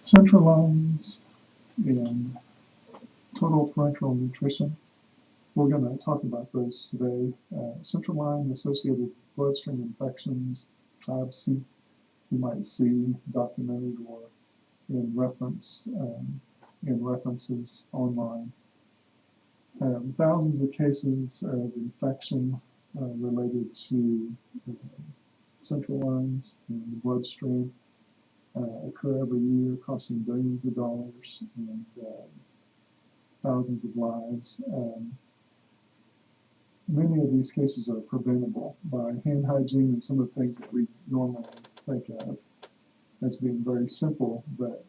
Central lines and total parenteral nutrition. We're going to talk about those today. Central line associated bloodstream infections, CLABSI, you might see documented or in references online. Thousands of cases of infection related to central lines in the bloodstream occur every year, costing billions of dollars and thousands of lives. Many of these cases are preventable by hand hygiene and some of the things that we normally think of as being very simple, but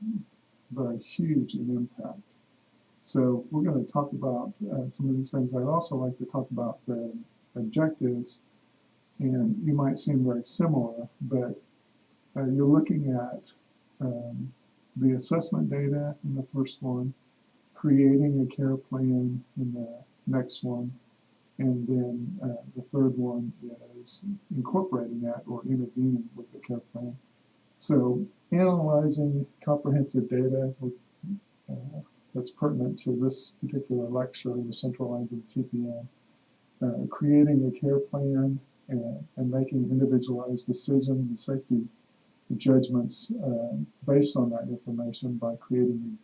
very huge in impact. So we're going to talk about some of these things. I'd also like to talk about the objectives, and you might seem very similar, but you're looking at the assessment data in the first one, creating a care plan in the next one, and then the third one is incorporating that or intervening with the care plan. So analyzing comprehensive data that's pertinent to this particular lecture, the central lines of TPN, creating a care plan and making individualized decisions and safety judgments based on that information by creating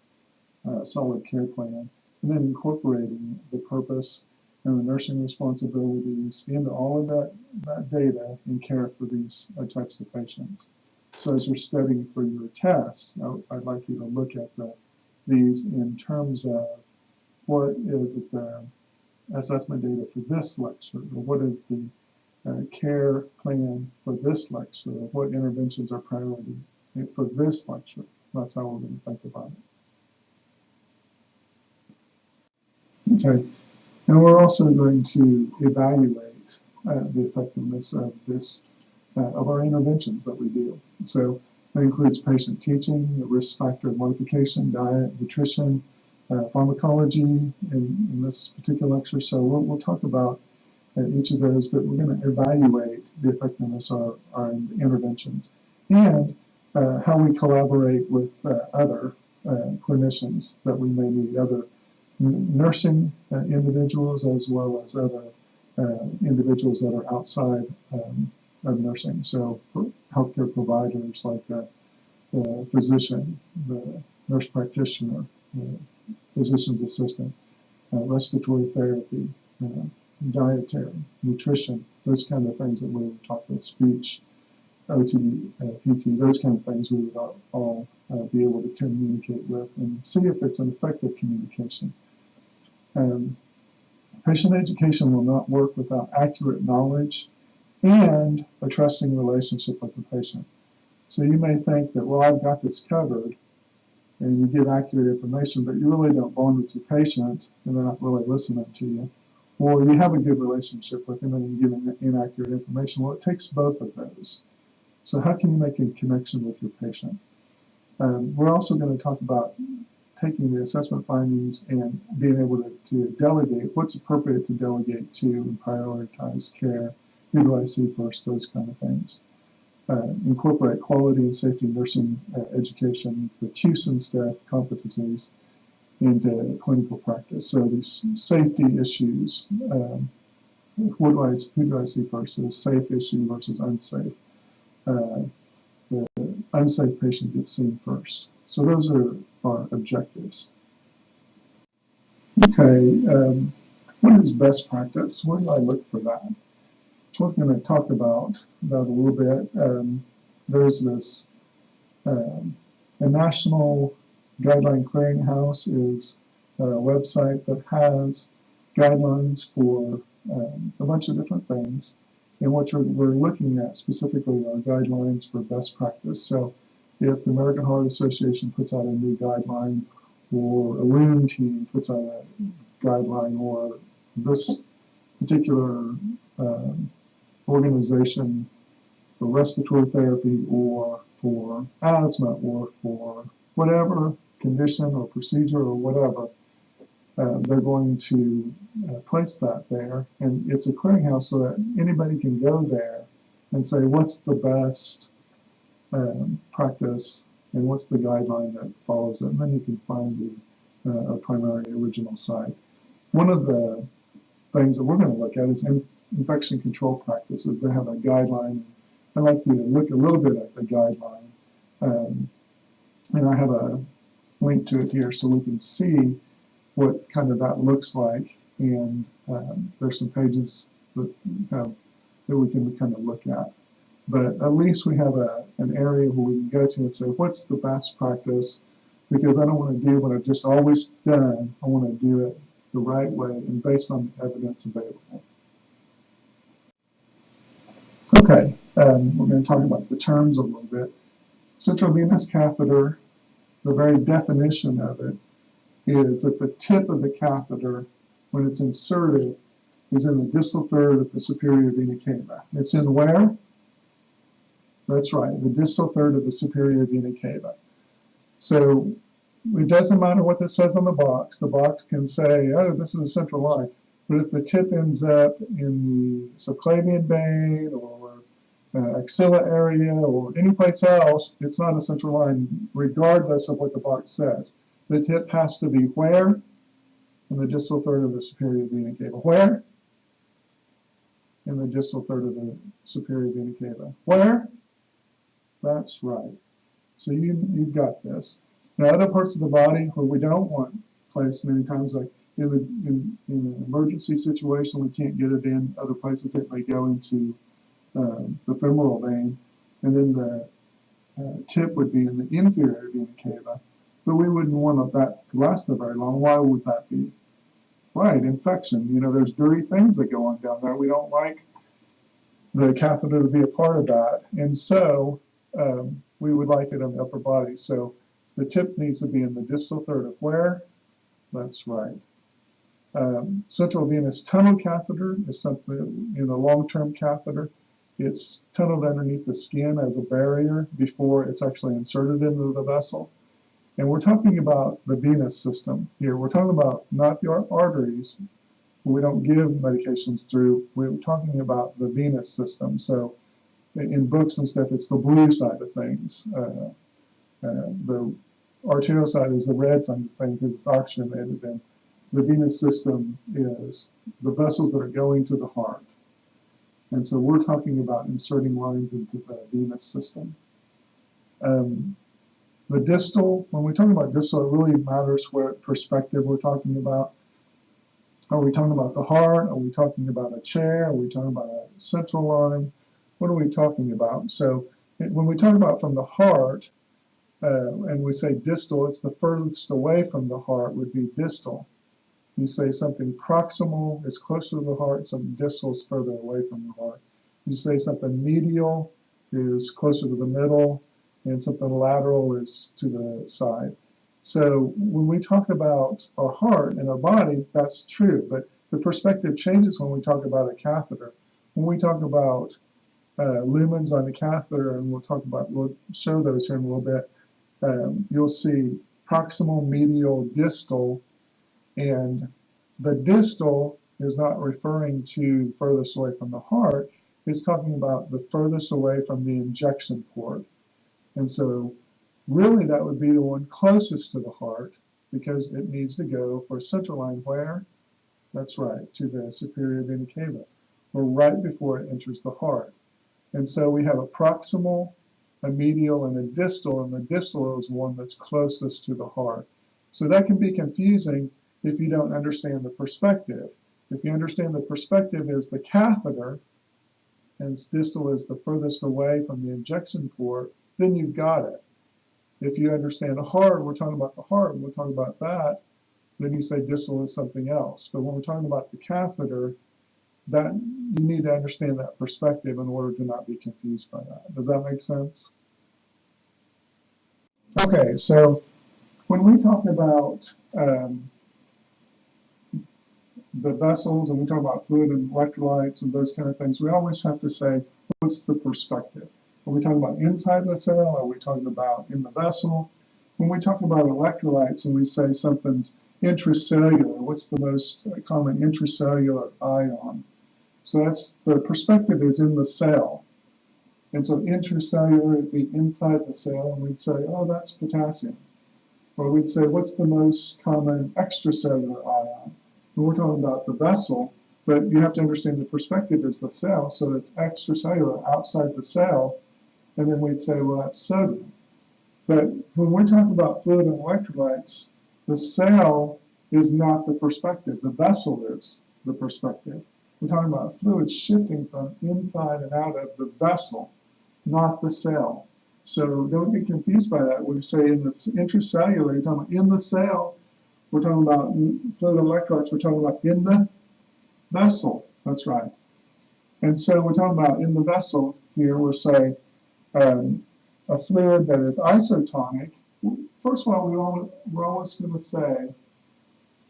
a solid care plan, and then incorporating the purpose and the nursing responsibilities into all of that data in care for these types of patients. So as you're studying for your test, I'd like you to look at these in terms of what is the assessment data for this lecture, or what is the care plan for this lecture, or what interventions are priority for this lecture. That's how we're going to think about it. Okay, and we're also going to evaluate the effectiveness of of our interventions that we do. So that includes patient teaching, the risk factor modification, diet, nutrition, pharmacology in this particular lecture. So we'll talk about each of those, but we're going to evaluate the effectiveness of our interventions and how we collaborate with other clinicians that we may need, other nursing individuals as well as other individuals that are outside of nursing. So healthcare providers like the physician, the nurse practitioner, the physician's assistant, respiratory therapy, dietary, nutrition, those kind of things that we would talk about, speech, OT, PT, those kind of things we would all be able to communicate with and see if it's an effective communication. Patient education will not work without accurate knowledge and a trusting relationship with the patient. So you may think that, well, I've got this covered, and you give accurate information, but you really don't bond with your patient, and they're not really listening to you. Or you have a good relationship with them, and you give inaccurate information. Well, it takes both of those. So how can you make a connection with your patient? We're also going to talk about taking the assessment findings and being able to delegate what's appropriate to delegate to and prioritize care. Who do I see first? Those kind of things. Incorporate quality and safety nursing education, the QS and staff competencies into clinical practice. So these safety issues, who do I see first? A safe issue versus unsafe. The unsafe patient gets seen first. So those are our objectives. Okay, what is best practice? Where do I look for that? We're going to talk about that a little bit. There's this, a National Guideline Clearinghouse is a website that has guidelines for a bunch of different things. And what we're looking at specifically are guidelines for best practice. So if the American Heart Association puts out a new guideline, or a wound team puts out a guideline, or this particular organization for respiratory therapy or for asthma or for whatever condition or procedure or whatever, they're going to place that there. And it's a clearinghouse so that anybody can go there and say, what's the best practice and what's the guideline that follows it, and then you can find the primary original site. One of the things that we're going to look at is infection control practices. They have a guideline. I'd like you to look a little bit at the guideline, and I have a link to it here so we can see what kind of that looks like, and there's some pages that we can kind of look at. But at least we have an area where we can go to and say, what's the best practice? Because I don't want to do what I've just always done. I want to do it the right way and based on the evidence available. Okay, we're going to talk about the terms a little bit. Central venous catheter, the very definition of it is that the tip of the catheter, when it's inserted, is in the distal third of the superior vena cava. It's in where? That's right, the distal third of the superior vena cava. So it doesn't matter what this says on the box. The box can say, oh, this is a central line. But if the tip ends up in the subclavian vein or axilla area or any place else, it's not a central line, regardless of what the box says. The tip has to be where? In the distal third of the superior vena cava. Where? In the distal third of the superior vena cava. Where? That's right. So you've got this. Now, other parts of the body where we don't want placed many times, like in an emergency situation, we can't get it in. Other places it may go into the femoral vein, and then the tip would be in the inferior vena cava. But we wouldn't want that to last very long. Why would that be? Right, infection. You know, there's dirty things that go on down there. We don't like the catheter to be a part of that, and so we would like it in the upper body. So the tip needs to be in the distal third of where? That's right. Central venous tunnel catheter is something in a long-term catheter. It's tunneled underneath the skin as a barrier before it's actually inserted into the vessel. And we're talking about the venous system here. We're talking about not the arteries. We don't give medications through. We're talking about the venous system. So in books and stuff, it's the blue side of things. The arterial side is the red side of things because it's oxygenated. And the venous system is the vessels that are going to the heart. And so we're talking about inserting lines into the venous system. The distal, when we talk about distal, it really matters what perspective we're talking about. Are we talking about the heart? Are we talking about a chair? Are we talking about a central line? What are we talking about? So when we talk about from the heart, and we say distal, it's the furthest away from the heart would be distal. You say something proximal is closer to the heart, something distal is further away from the heart. You say something medial is closer to the middle, and something lateral is to the side. So when we talk about our heart and our body, that's true, but the perspective changes when we talk about a catheter. When we talk about lumens on the catheter, and we'll show those here in a little bit, you'll see proximal, medial, distal, and the distal is not referring to furthest away from the heart, it's talking about the furthest away from the injection port. And so really that would be the one closest to the heart because it needs to go for a central line where? That's right, to the superior vena cava, or right before it enters the heart. And so we have a proximal, a medial, and a distal, and the distal is one that's closest to the heart. So that can be confusing if you don't understand the perspective. If you understand the perspective is the catheter, and distal is the furthest away from the injection port, then you've got it. If you understand the heart, we're talking about the heart, and we're talking about that, then you say distal is something else. But when we're talking about the catheter, that you need to understand that perspective in order to not be confused by that. Does that make sense? Okay, so when we talk about the vessels and we talk about fluid and electrolytes and those kind of things, we always have to say, what's the perspective? Are we talking about inside the cell? Are we talking about in the vessel? When we talk about electrolytes and we say something's intracellular, what's the most common intracellular ion? So that's the perspective is in the cell. And so intracellular would be inside the cell, and we'd say, oh, that's potassium. Or we'd say, what's the most common extracellular ion? And we're talking about the vessel, but you have to understand the perspective is the cell, so it's extracellular, outside the cell, and then we'd say, well, that's sodium. But when we're talking about fluid and electrolytes, the cell is not the perspective, the vessel is the perspective. We're talking about fluid shifting from inside and out of the vessel, not the cell. So don't get confused by that. When we say in the intracellular, you're talking about in the cell. We're talking about fluid and electrolytes, we're talking about in the vessel. That's right. And so we're talking about in the vessel here, we're saying a fluid that is isotonic. First of all, we're always going to say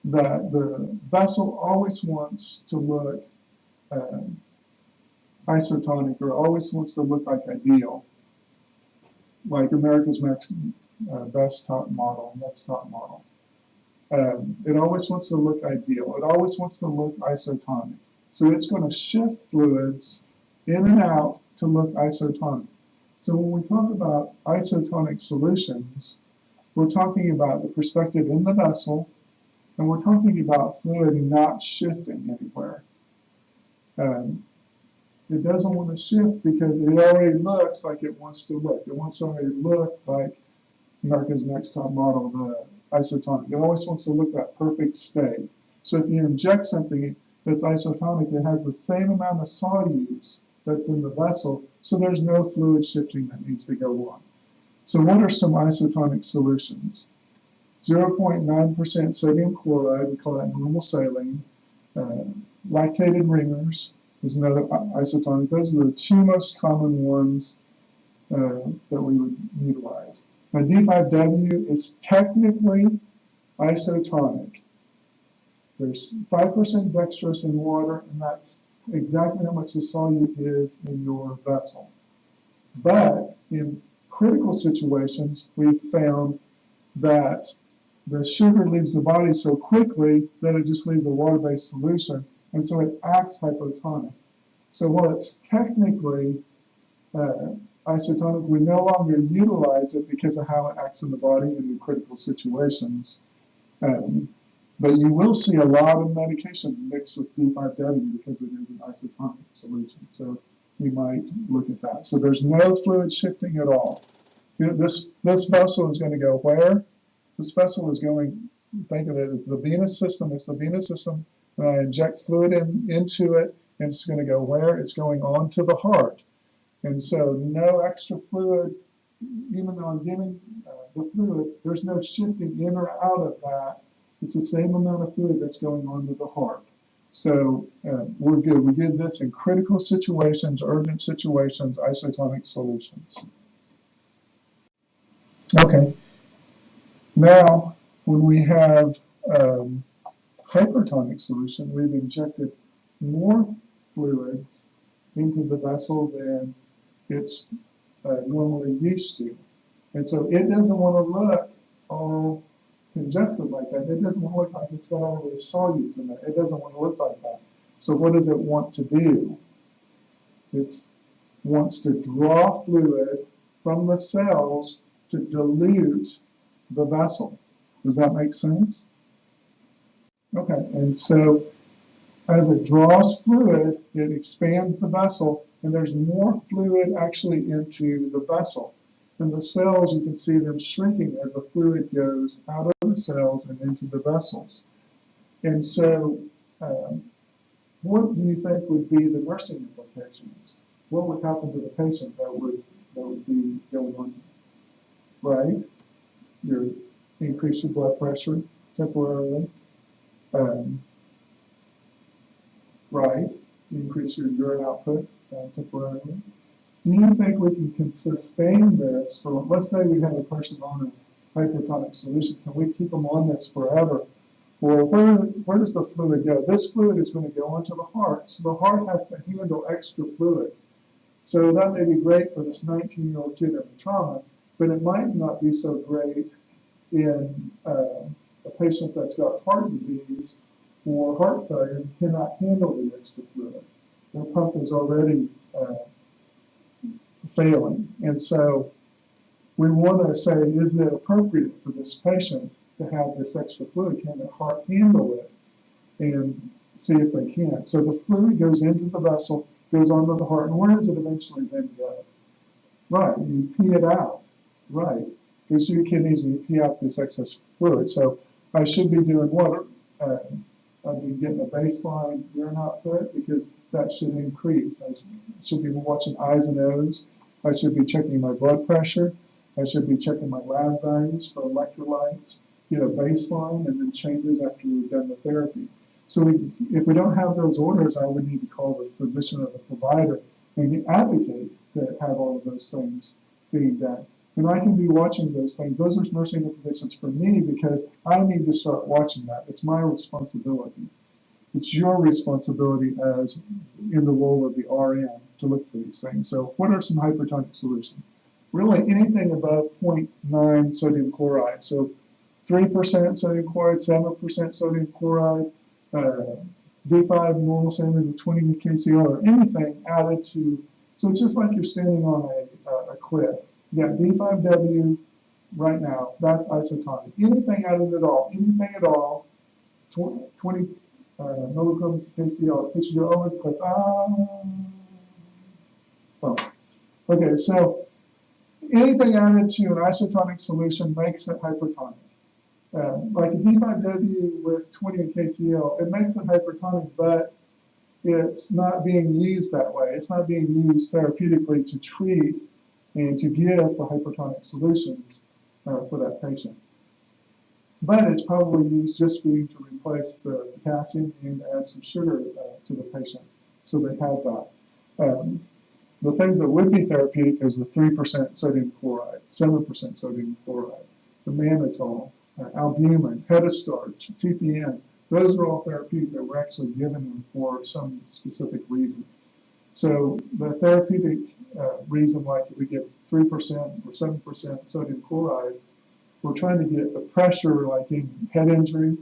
that the vessel always wants to look isotonic, or always wants to look like ideal, like America's best top model, next top model. It always wants to look ideal. It always wants to look isotonic. So it's going to shift fluids in and out to look isotonic. So when we talk about isotonic solutions, we're talking about the perspective in the vessel, and we're talking about fluid not shifting anywhere. It doesn't want to shift because it already looks like it wants to look. It wants to already look like America's Next Top Model, the isotonic. It always wants to look that perfect state. So if you inject something that's isotonic, it has the same amount of solutes that's in the vessel, so there's no fluid shifting that needs to go on. So what are some isotonic solutions? 0.9% sodium chloride, we call that normal saline. Lactated ringers is another isotonic. Those are the two most common ones that we would utilize. Now D5W is technically isotonic. There's 5% dextrose in water, and that's exactly how much the solute is in your vessel. But in critical situations, we've found that the sugar leaves the body so quickly that it just leaves a water-based solution, and so it acts hypotonic. So while it's technically isotonic, we no longer utilize it because of how it acts in the body in the critical situations. But you will see a lot of medications mixed with D5W because it is an isotonic solution. So we might look at that. So there's no fluid shifting at all. This vessel is going to go where? This vessel is going, think of it as the venous system. It's the venous system. And I inject fluid into it, and it's going to go where? It's going on to the heart. And so no extra fluid, even though I'm giving the fluid, there's no shifting in or out of that. It's the same amount of fluid that's going on to the heart. So we're good. We did this in critical situations, urgent situations, isotonic solutions. Okay. Now, when we have hypertonic solution, we've injected more fluids into the vessel than it's normally used to. And so it doesn't want to look all congested like that. It doesn't want to look like it's got all these solutes in there. It doesn't want to look like that. So what does it want to do? It wants to draw fluid from the cells to dilute the vessel. Does that make sense? Okay, and so as it draws fluid, it expands the vessel, and there's more fluid actually into the vessel. And the cells, you can see them shrinking as the fluid goes out of the cells and into the vessels. And so what do you think would be the nursing implications? What would happen to the patient that would be going on? Right? You increase your blood pressure temporarily. Right? You increase your urine output temporarily. Do you think we can sustain this for, let's say we have a person on a hypertonic solution, can we keep them on this forever? Or where does the fluid go? This fluid is going to go into the heart, so the heart has to handle extra fluid. So that may be great for this 19-year-old kid in trauma, but it might not be so great in a patient that's got heart disease or heart failure and cannot handle the extra fluid. Their pump is already failing. And so we want to say, is it appropriate for this patient to have this extra fluid? Can the heart handle it? And see if they can. So the fluid goes into the vessel, goes onto the heart, and where does it eventually then go? Right, you pee it out. Right, goes through your kidneys and you pee out this excess fluid. So I should be doing what? I'd be getting a baseline urine output because that should increase. I should be watching I's and O's. I should be checking my blood pressure. I should be checking my lab values for electrolytes, get a baseline, and then changes after we've done the therapy. So if we don't have those orders, I would need to call the physician or the provider and advocate to have all of those things being done. And I can be watching those things. Those are nursing implications for me because I need to start watching that. It's my responsibility. It's your responsibility as in the role of the RN to look for these things. So what are some hypertonic solutions? Really anything above 0.9 sodium chloride. So 3% sodium chloride, 7% sodium chloride, D5 normal saline with 20 kcal or anything added to. So it's just like you're standing on a cliff. You got D5W right now, that's isotonic. Anything added at all, 20 milligrams kcal, it should go over the cliff. Oh. Okay, so anything added to an isotonic solution makes it hypertonic. Like a D5W with 20 kcal, it makes it hypertonic, but it's not being used that way. It's not being used therapeutically to treat and to give for hypertonic solutions for that patient. But it's probably used just being to replace the potassium and add some sugar to the patient so they have that. The things that would be therapeutic is the 3% sodium chloride, 7% sodium chloride, the mannitol, albumin, hetastarch, TPN. Those are all therapeutic that we're actually giving them for some specific reason. So the therapeutic reason, like if we get 3% or 7% sodium chloride, we're trying to get the pressure, like in head injury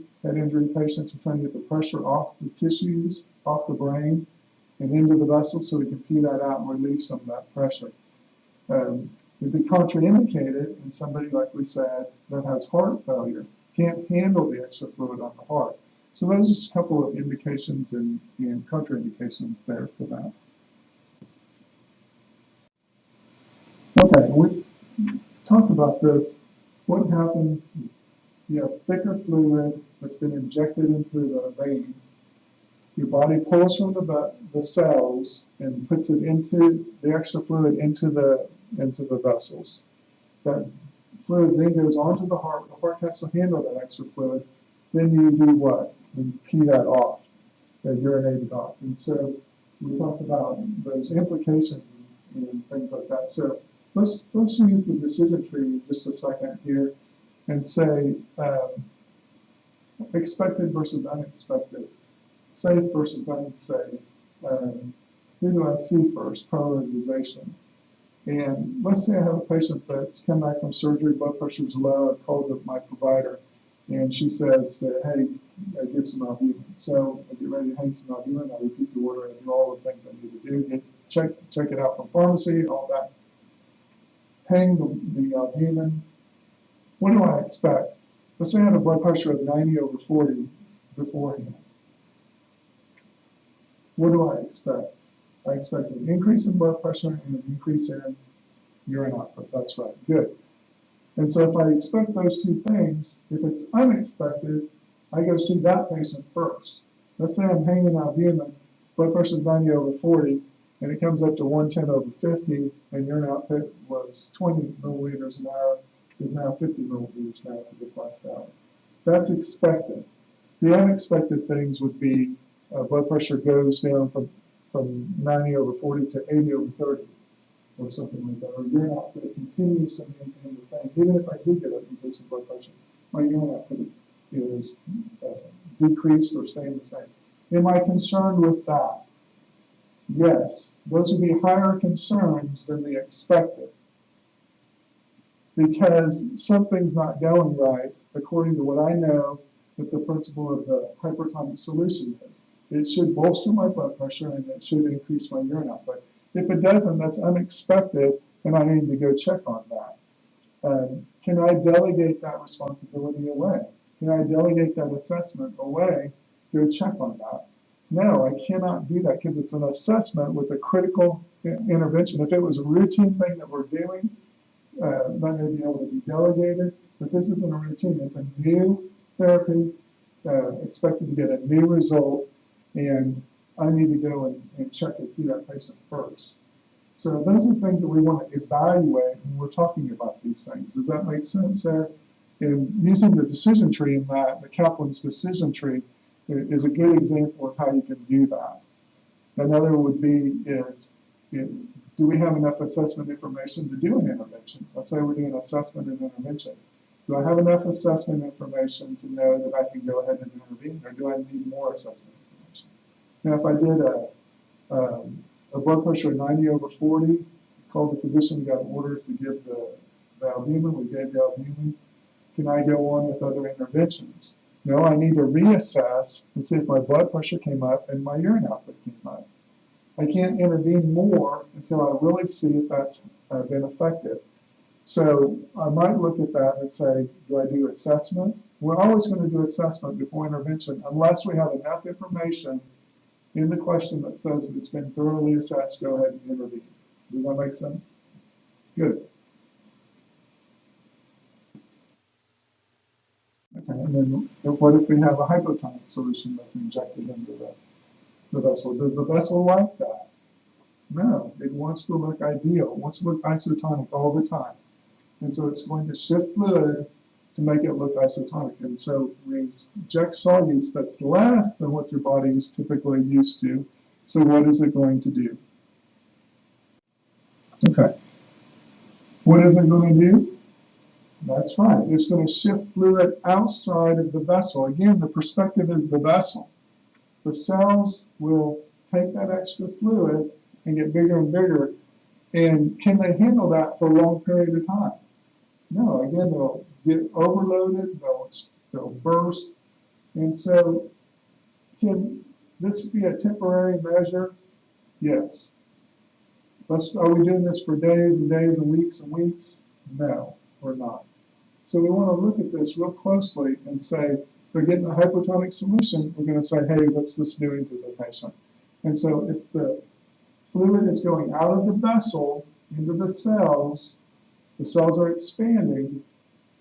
patients, we're trying to get the pressure off the tissues, off the brain, and into the vessels so we can pee that out and relieve some of that pressure. It'd be contraindicated in somebody, like we said, that has heart failure, can't handle the extra fluid on the heart. So those are just a couple of indications and contraindications there for that. Okay, we talked about this. What happens is you have thicker fluid that's been injected into the vein. Your body pulls from the cells and puts it into the extra fluid into the vessels. That fluid then goes onto the heart. The heart has to handle that extra fluid. Then you do what? You pee that off, urinate it off. And so we talked about those implications and things like that. So let's use the decision tree just a second here and say expected versus unexpected, safe versus unsafe. Who do I see first? Prioritization. And let's say I have a patient that's come back from surgery, blood pressure's low. I've called my provider, and she says that, hey, give some albumin. So I get ready to hang some albumin. I repeat the order. I do all the things I need to do. Check it out from pharmacy, all that. Hang the albumin. What do I expect? Let's say I have a blood pressure of 90/40 beforehand. What do I expect? I expect an increase in blood pressure and an increase in urine output. That's right. Good. And so if I expect those two things, if it's unexpected, I go see that patient first. Let's say I'm hanging albumin, blood pressure is 90/40, and it comes up to 110/50, and urine output was 20 milliliters an hour, is now 50 milliliters an hour for this last hour. That's expected. The unexpected things would be blood pressure goes down from 90/40 to 80/30 or something like that, or urine output continues to maintain the same. Even if I do get a decrease in blood pressure, my urine output is decreased or staying the same. Am I concerned with that? Yes, those would be higher concerns than the expected, because something's not going right according to what I know that the principle of the hypertonic solution is. It should bolster my blood pressure and it should increase my urine output. If it doesn't, that's unexpected, and I need to go check on that. Can I delegate that responsibility away? Can I delegate that assessment away? Go check on that. No, I cannot do that because it's an assessment with a critical intervention. If it was a routine thing that we're doing, that may be able to be delegated, but this isn't a routine. It's a new therapy, expected to get a new result, and I need to go and check and see that patient first. So those are things that we want to evaluate when we're talking about these things. Does that make sense there? And using the decision tree in that, the Kaplan's decision tree, is a good example of how you can do that. Another would be is, do we have enough assessment information to do an intervention? Let's say we're doing assessment and intervention. Do I have enough assessment information to know that I can go ahead and intervene, or do I need more assessment information? Now, if I did a blood pressure of 90/40, called the physician, got orders to give the albumin, we gave the albumin. Can I go on with other interventions? No, I need to reassess and see if my blood pressure came up and my urine output came up. I can't intervene more until I really see if that's been effective. So I might look at that and say, do I do assessment? We're always going to do assessment before intervention unless we have enough information in the question that says if it's been thoroughly assessed, go ahead and intervene. Does that make sense? Good. Okay, and then what if we have a hypotonic solution that's injected into the vessel? Does the vessel like that? No, it wants to look ideal. It wants to look isotonic all the time. And so it's going to shift fluid to make it look isotonic. And so we inject solutes that's less than what your body is typically used to. So what is it going to do? Okay. What is it going to do? That's right. It's going to shift fluid outside of the vessel. Again, the perspective is the vessel. The cells will take that extra fluid and get bigger and bigger. And can they handle that for a long period of time? No. Again, they'll get overloaded, they'll burst. And so can this be a temporary measure? Yes. Are we doing this for days and days and weeks and weeks? No, we're not. So we want to look at this real closely and say, they're getting a hypotonic solution, we're going to say, hey, what's this doing to the patient? And so if the fluid is going out of the vessel into the cells are expanding.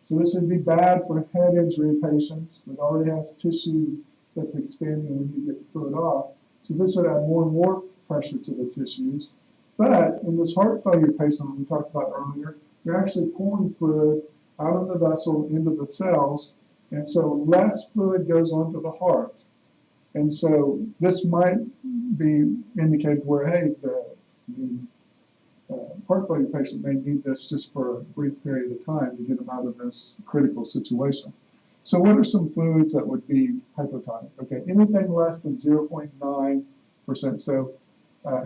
So this would be bad for head injury patients that already has tissue that's expanding when you get the fluid off. So this would add more and more pressure to the tissues. But in this heart failure patient we talked about earlier, you're actually pulling fluid out of the vessel into the cells, and so less fluid goes onto the heart. And so this might be indicated where, hey, the heart failure patient may need this just for a brief period of time to get them out of this critical situation. So what are some fluids that would be hypotonic? Okay, anything less than 0.9%. So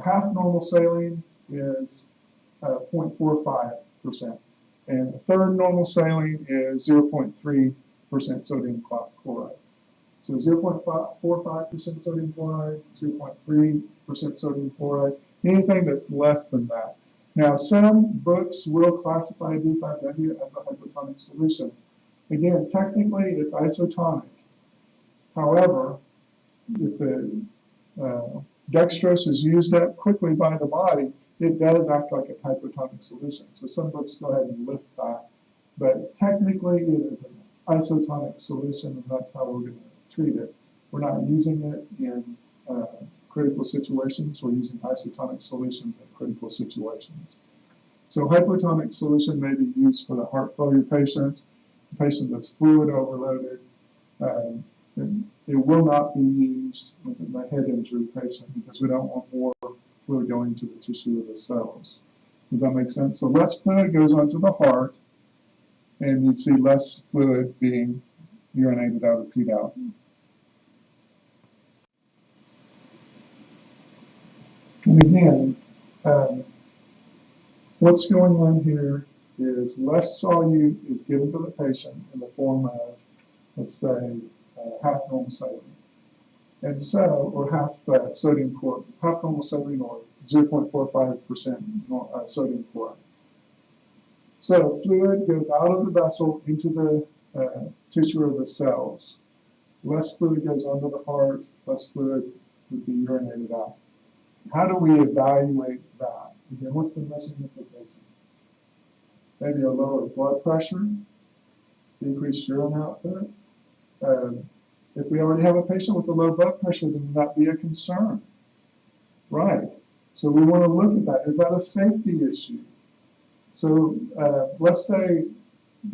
half normal saline is 0.45%. And a third normal saline is 0.3% sodium chloride. So 0.45% sodium chloride, 0.3% sodium chloride, anything that's less than that. Now, some books will classify D5W as a hypotonic solution. Again, technically, it's isotonic. However, if the dextrose is used up quickly by the body, it does act like a hypotonic solution. So some books go ahead and list that. But technically, it is an isotonic solution, and that's how we're going to treat it. We're not using it in critical situations. We're using isotonic solutions in critical situations. So hypotonic solution may be used for the heart failure patient, the patient that's fluid overloaded. It will not be used with the head injury patient because we don't want more fluid going to the tissue of the cells. Does that make sense? So less fluid goes onto the heart, and you'd see less fluid being urinated out or peed out. And again, what's going on here is less solute is given to the patient in the form of, let's say, half normal saline. And so, or half normal saline or 0.45% sodium chloride. So fluid goes out of the vessel into the tissue of the cells. Less fluid goes onto the heart, less fluid would be urinated out. How do we evaluate that? Again, what's the nursing implication? Maybe a lower blood pressure, decreased urine output. If we already have a patient with a low blood pressure, then that be a concern. Right. So we want to look at that. Is that a safety issue? So let's say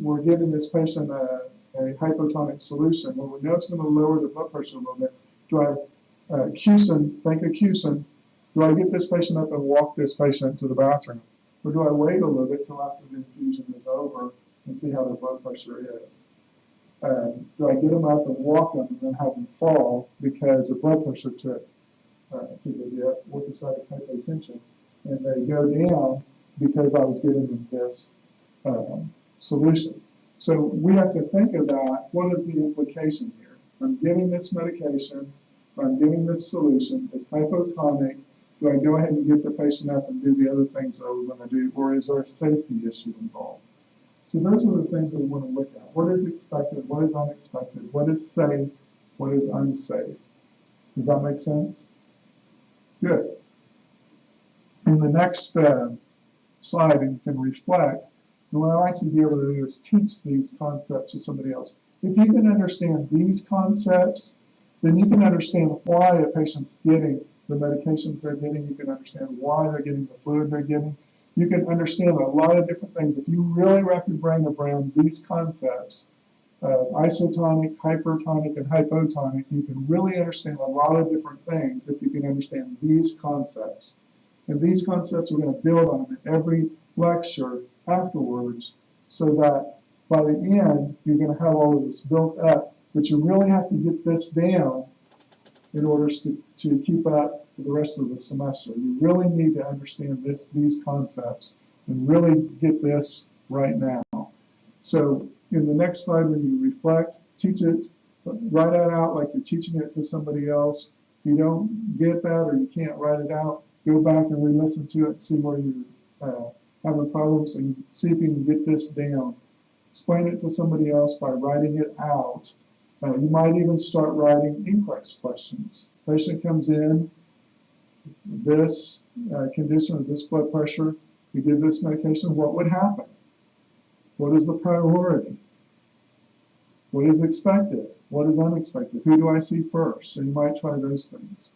we're giving this patient a hypotonic solution. Well, we know it's going to lower the blood pressure a little bit. Do I, think of Cusin, do I get this patient up and walk this patient to the bathroom? Or do I wait a little bit till after the infusion is over and see how their blood pressure is? Do I get them up and walk them and then have them fall because the blood pressure took a dip, orthostatic hypotension, and they go down because I was giving them this solution? So we have to think about what is the implication here. I'm giving this medication, I'm giving this solution, it's hypotonic. Do I go ahead and get the patient up and do the other things that we're going to do, or is there a safety issue involved? So those are the things that we want to look at. What is expected? What is unexpected? What is safe? What is unsafe? Does that make sense? Good. In the next slide, and you can reflect, and what I like you to be able to do is teach these concepts to somebody else. If you can understand these concepts, then you can understand why a patient's getting the medications they're getting. You can understand why they're getting the fluid they're getting. You can understand a lot of different things. If you really wrap your brain around these concepts, isotonic, hypertonic, and hypotonic, you can really understand a lot of different things if you can understand these concepts. And these concepts we're going to build on in every lecture afterwards, so that by the end, you're going to have all of this built up, but you really have to get this down in order to keep up for the rest of the semester. You really need to understand these concepts and really get this right now. So in the next slide, when you reflect, teach it, write it out like you're teaching it to somebody else. If you don't get that or you can't write it out, go back and re-listen to it and see where you're having problems and see if you can get this down. Explain it to somebody else by writing it out. You might even start writing NCLEX questions. Patient comes in, this condition of this blood pressure, we give this medication, what would happen? What is the priority? What is expected? What is unexpected? Who do I see first? So you might try those things.